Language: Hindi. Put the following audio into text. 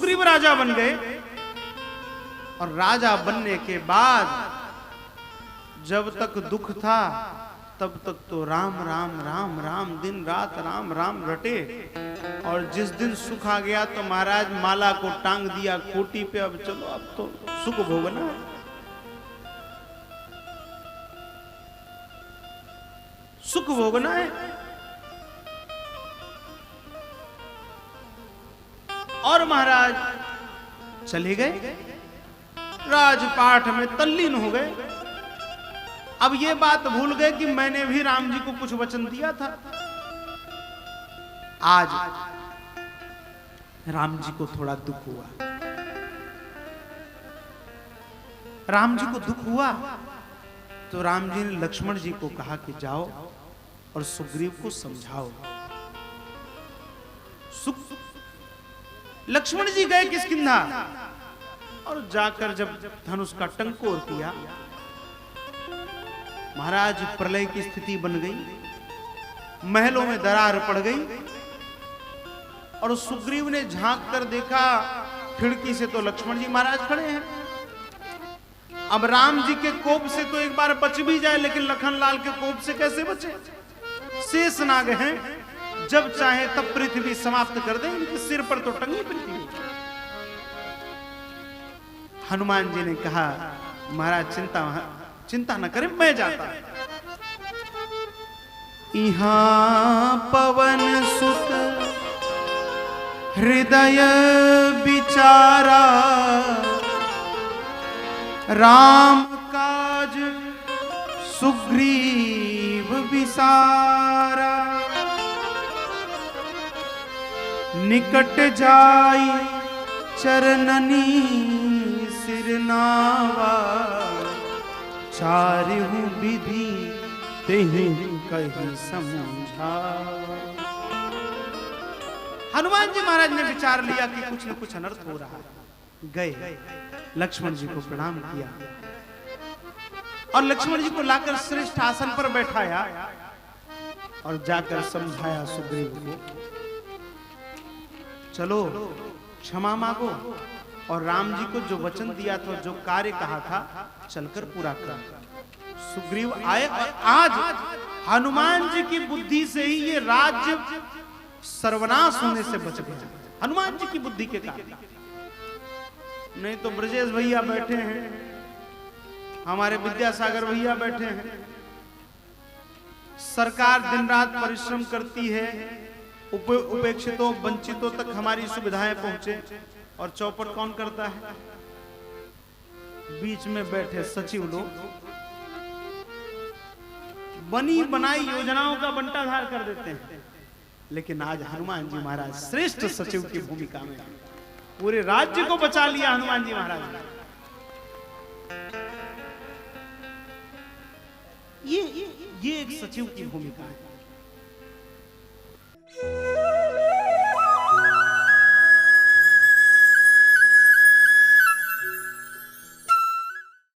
सुग्रीव राजा बन गए और राजा बनने के बाद जब तक दुख था तब तक तो राम राम राम राम दिन रात राम राम रटे, और जिस दिन सुख आ गया तो महाराज माला को टांग दिया कोटी पे, अब चलो अब तो सुख भोगना है। सुख भोगना है। और महाराज चले गए, राजपाठ में तल्लीन हो गए। अब ये बात भूल गए कि मैंने भी राम जी को कुछ वचन दिया था। आज राम जी को थोड़ा दुख हुआ। राम जी को दुख हुआ तो राम जी ने लक्ष्मण जी को कहा कि जाओ और सुग्रीव को समझाओ। लक्ष्मण जी गए किष्किंधा और जाकर जब धनुष का टंकोर किया, महाराज प्रलय की स्थिति बन गई, महलों में दरार पड़ गई। और सुग्रीव ने झांक कर देखा खिड़की से तो लक्ष्मण जी महाराज खड़े हैं। अब राम जी के कोप से तो एक बार बच भी जाए, लेकिन लखनलाल के कोप से कैसे बचे? शेष नाग हैं, जब चाहे तब पृथ्वी समाप्त कर दें, इनके सिर पर तो टंगी पृथ्वी। हनुमान जी ने कहा महाराज चिंता न करें, मैं जाता। इहां पवन सुत हृदय विचारा, राम काज सुग्रीव विसारा। निकट जाई चरणनी सिर नावा, चारहु विधि तेहि कहि समझा। हनुमान जी महाराज ने विचार लिया कि कुछ न कुछ अनर्थ हो रहा है। गए लक्ष्मण जी को प्रणाम किया और लक्ष्मण जी को लाकर श्रेष्ठ आसन पर बैठाया और जाकर समझाया सुग्रीव को, चलो क्षमा मांगो और राम जी को जो वचन दिया था, जो कार्य कहा था, चलकर पूरा कर। सुग्रीव आए और आज हनुमान जी की बुद्धि से ही ये राज्य सर्वनाश होने से बच गया। हनुमान जी की बुद्धि के कारण। नहीं तो ब्रजेश भैया बैठे हैं, हमारे विद्यासागर भैया बैठे हैं, सरकार दिन रात परिश्रम करती है, उपेक्षितों वंचितों तक हमारी सुविधाएं पहुंचे, और चौपट कौन करता है? बीच में बैठे सचिव लोग बनी बनाई योजनाओं का बंटाधार कर देते हैं। लेकिन आज हनुमान जी महाराज श्रेष्ठ सचिव की भूमिका में पूरे राज्य को बचा लिया। हनुमान जी महाराज ने ये एक सचिव की भूमिका है।